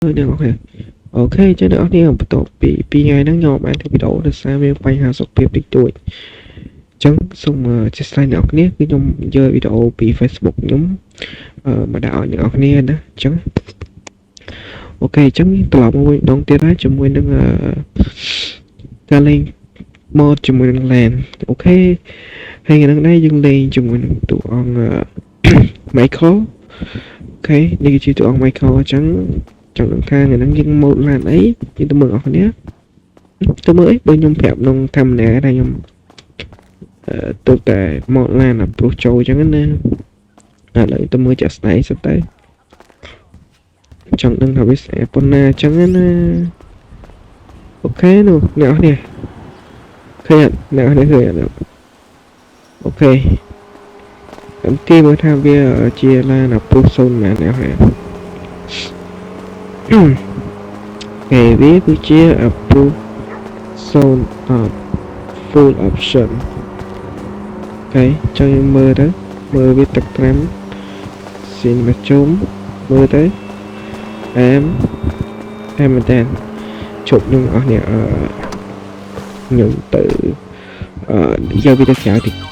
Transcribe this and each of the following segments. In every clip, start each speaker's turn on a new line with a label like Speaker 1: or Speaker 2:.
Speaker 1: được không? Ok, chứ nữa thìបន្ទាប់ពីថ្ងៃហ្នឹងខ្ញុំបានធ្វើវីដេអូដោយសារមានបញ្ហាសុខភាពតិចតួចអញ្ចឹងសូមអធិស្ឋានអ្នកនរគ្នាគឺខ្ញុំយកវីដេអូពី Facebook ខ្ញុំមកដាក់ឲ្យអ្នកនរគ្នាណាអញ្ចឹងអូខេអញ្ចឹងត្រឡប់មកវិញម្ដងទៀតហើយជាមួយនឹងការលេង mod ជាមួយនឹង LAN អូខេហើយថ្ងៃហ្នឹងដែរយើងលេងជាមួយនឹងតួអង្គ Michael អូខេនេះគឺជាតួអង្គ Michael អញ្ចឹងចង់ដឹងថាថ្ងៃហ្នឹងយើង mod LAN អីយើងទៅមើលអស់គ្នាទៅមើលអីបើខ្ញុំប្រាប់ក្នុងកាមេរ៉ាដែរខ្ញុំទៅតែ mod LAN ប្រុសចូលអញ្ចឹងណាឥឡូវទៅមើលចាក់ស្ដែងសិនទៅចង់ដឹងថាវាស្អាតប៉ុណ្ណាអញ្ចឹងណាអូខេនោះអ្នកនរឃើញអ្នកនរឃើញអូខេខ្ញុំទីមើលថាវាជា LAN ប្រុសសូនណាអ្នកនរគេវាគឺជា approve zone of full option អូខេចង់យើងមើលទៅមើលវាទឹកត្រាំស៊ីនមកជុំមើលទៅមែនតើជប់ខ្ញុំអស់នេះខ្ញុំទៅយកវាទៅក្រៅតិច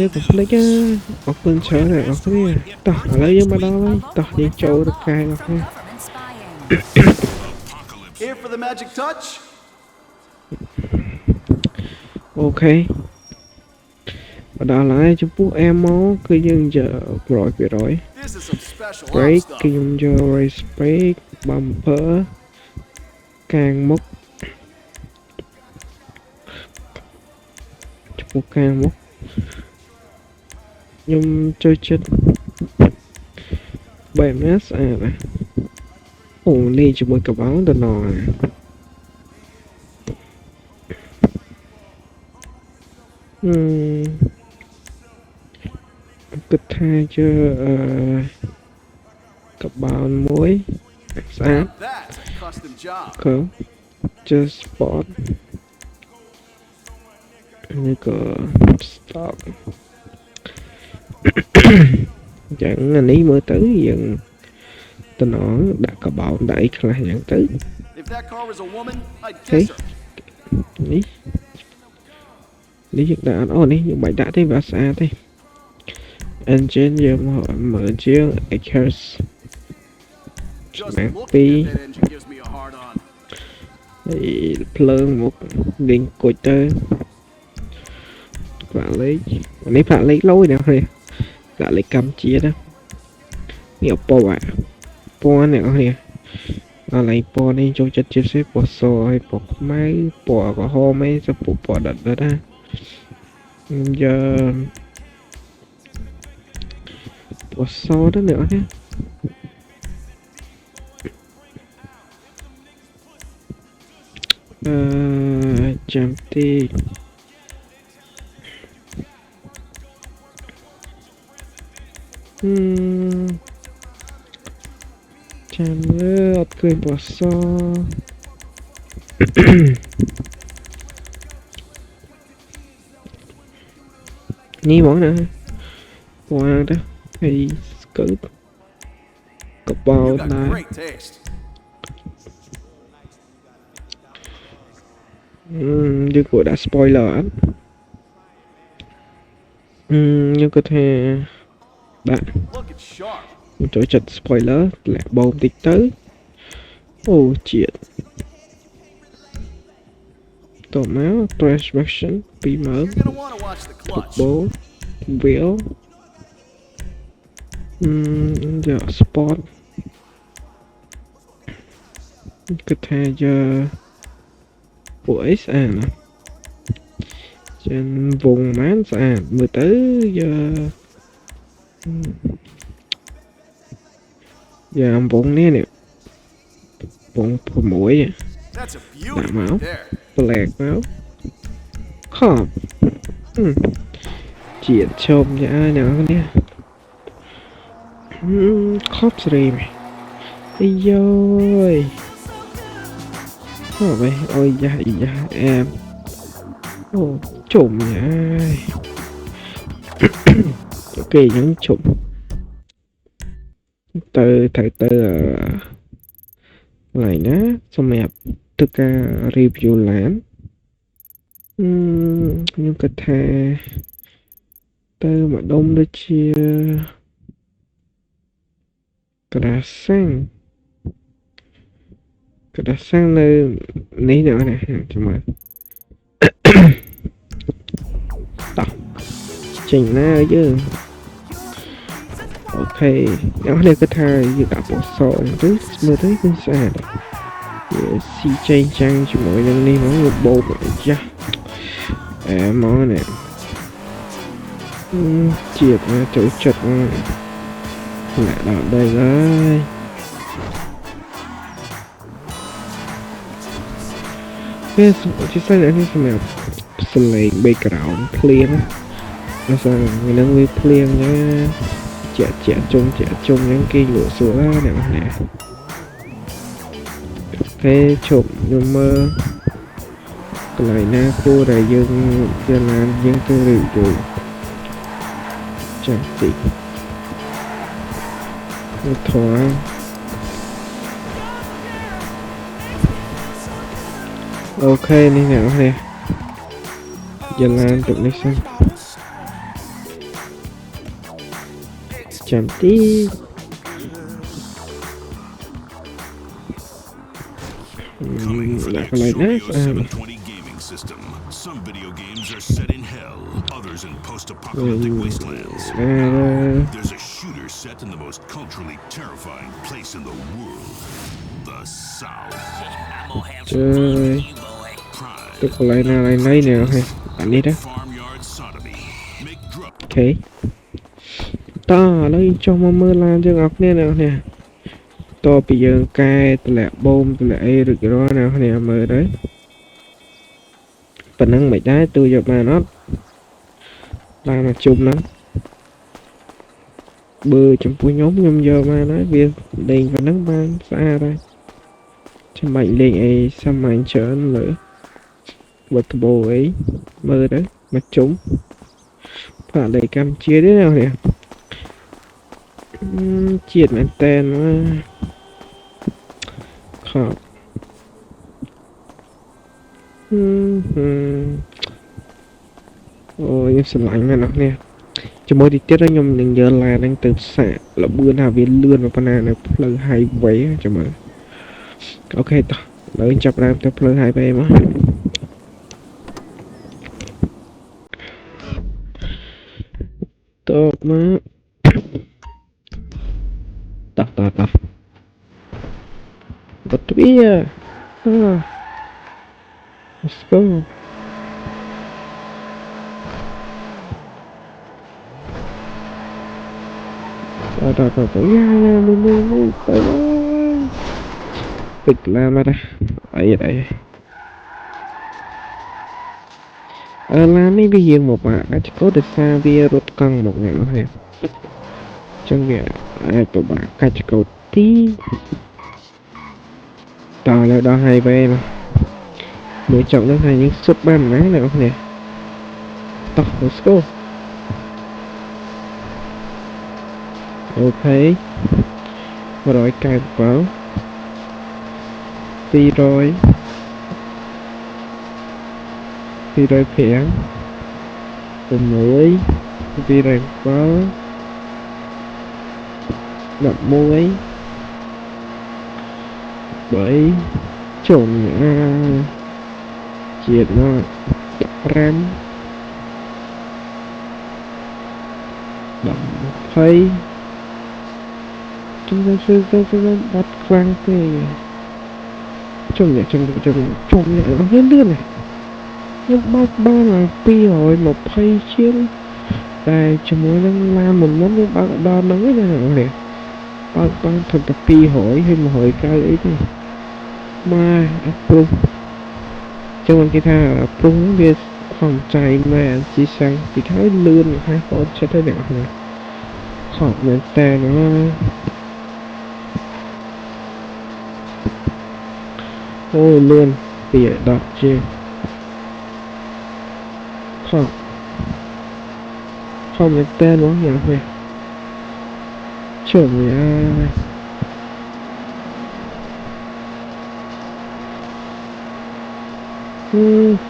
Speaker 1: នេះក៏ភ្លេចអរគុណច្រើនអ្នកនរគ្នាតោះឥឡូវយើងមកដល់ហើយតោះយើងចូលទៅកែរបស់គ្នា
Speaker 2: Here for the magic touch.
Speaker 1: អូខេមកដល់ហើយចំពោះ ammo គឺយើងយក100%
Speaker 2: This is some special
Speaker 1: break
Speaker 2: stuff.
Speaker 1: គឺខ្ញុំយក race break bumper កាងមុខចំពោះកាងមុខខ្ញុំចូលចិត្តបែបណាស្អាតណាអូលេងជាមួយកបោតំណងគិតថាជាកបោមួយស្អាត
Speaker 2: That's a custom job.
Speaker 1: ក៏ just spot នេះក៏ stock ចឹងអានេះមើលទៅយើងតំណងដាក់កបោដាក់អីខ្លះចឹងទៅ
Speaker 2: If that car was a woman, I'd kiss her.
Speaker 1: នេះយើងដាក់អូនេះយើងបាច់ដាក់ទេវាស្អាតទេ engine យើងមកមើលជាង acres
Speaker 2: Just
Speaker 1: Man,
Speaker 2: looking at that engine gives me a hard on.
Speaker 1: ហើយភ្លើងមកលេងគុជទៅប្រាក់លេខនេះប្រាក់លេខលុយណាគ្នាប្រាក់លេខកម្ពុជាណានេះអពណ៌ពណ៌នេះគ្នាដល់ឡៃពណ៌នេះចូលចិត្តជាពិសេសពណ៌សហើយពណ៌ខ្មៅពណ៌ក្រហមឯងសពពណ៌ដិតណាខ្ញុំយកពណ៌សទៅនេះអត់ទេ ok chạm ti chạm ớt cười bỏ so nhí món nữa qua đó hay cỡ cặp bao
Speaker 2: You got
Speaker 1: này
Speaker 2: great taste.
Speaker 1: như của đã spoiler á. Nhưng có thể bạn
Speaker 2: Look, it's sharp.
Speaker 1: chỗ chật spoiler lại bom tích tới ô chuyện tổ máu transmission bị mở
Speaker 2: You're gonna want to watch the clutch.
Speaker 1: bố biểu giờ sport có thể giờ của XA nè trên vùng mán xa mười tới giờ giờ vùng này nè vùng mũi
Speaker 2: That's a
Speaker 1: đã
Speaker 2: beauty
Speaker 1: máu
Speaker 2: right there.
Speaker 1: black máu khóc chuyện chôm cho ai nào nè khóc gì mày ây dôi vậy ôi da em ô trùng nha ok nhấn trùng từ thầy từ lại ná xong mẹ tất cả review lán nhưng có thể từ mà đông đó chia cả sang nơi ní nữa nè cho mày tập chỉnh na chứ ok nó đây có thể như đã bỏ sọ tới mưa tới cũng xa đấy si chay chăng cho mọi người đi món một bộ vậy cha món này chiếc chỗ chật lại đảo đây rồi cái chiếc xe này thì mẹ sợi background clear nó sao người đang với clear nhá trẻ chung những cái lỗ số ra nè cái chụp nhưng mà cái này na cô đại dương cho làm những cái review chẳng gì thoáng ok nên nào nè giờ làm tụi nó xem chạm tí lại cái này nè
Speaker 3: system. Some video games are set in hell, others in post-apocalyptic wastelands. There's a shooter set in the most culturally terrifying place in the world, the South.
Speaker 1: Chơi tôi còn lại nào lại lấy nè hay anh đi đó
Speaker 3: Farmyard sodomy. Make drug.
Speaker 1: ok to lấy cho mơ làm cho ngọc nè nào nè to bây giờ cài tôi lại bom tôi lại được cái đó nào nè mơ đấy phần năng mày đá tôi giờ mà nó làm là chung lắm bơ trong cuối nhóm nhom giờ mà nói việc đèn và nắng ban xa đây cho mạnh lên ấy sao mạnh trở nữa vật bồ ấy mơ đấy mà chúng phải lấy cam chia đấy nào nè triệt mạnh tên mà khó ôi em sẽ lạnh mà nó nè cho mới đi tiết đó nhưng mình giờ là đang từ xạ là bữa nào viên lươn và banana này plug hai váy cho mới ok ta lấy chập làm cho plug hai bé mà tốt mà tập bật bia let's go Việt Nam đây đây Lanនេះវាយើងមកបាទអាចកោដោយសារវារត់កង់មកហ្នឹងហើយចឹងវាអាចពិបាកកាច់កោទីដល់ highway មកមើលចុកហ្នឹងហើយយើងសុទ្ធបានណាអ្នកនរគ្នាតោះ let's go អូខេ197 200 205 6 207 11 7 chồng chuyện nó ram đậm thấy chúng ta sẽ bắt khoang thì chồng nhẹ nó hết lươn này nhưng ba là pi rồi một phay chiên tại cho mỗi lần làm mình muốn ba đo nói nè ba thật là pi hỏi hay mà hỏi cái ấy thì mà approve trong mình kia tha approve việc phòng chạy mà chỉ sang thì thấy lươn hai con sẽ thấy đẹp này họ mình ta nó ô lươn tỉa đọt chưa không mình tên nó hiểu không chuẩn nha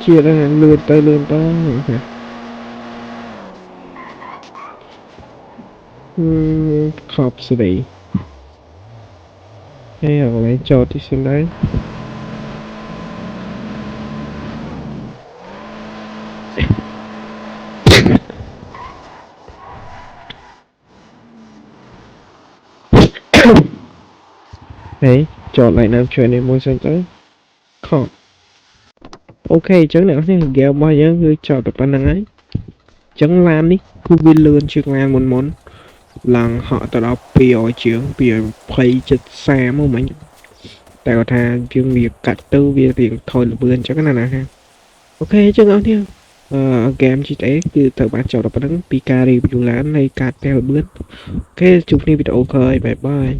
Speaker 1: chia ra lươn tới khọp xử lý hay ở lấy cho thì xem đấy đấy chọn lại nam chuyện này muốn xem tới khọp ok chẳng lẽ thì gheo bao nhiêu người chọn được ban ấy chẳng làm đi khu viên lươn chưa làm một món lần họ từ đó biểu trưởng biểu play chết xa mà mình tại có thà chương việc cắt tư việc thôi là vườn cho cái này nè ha ok chứ không theo game chỉ tếគឺត្រូវបានចោលដល់ប៉ុណ្្នឹងពីការ review ឡាននៃការតែលបឿនអូខេជួបគ្នាវីដេអូក្រោយបាយបាយ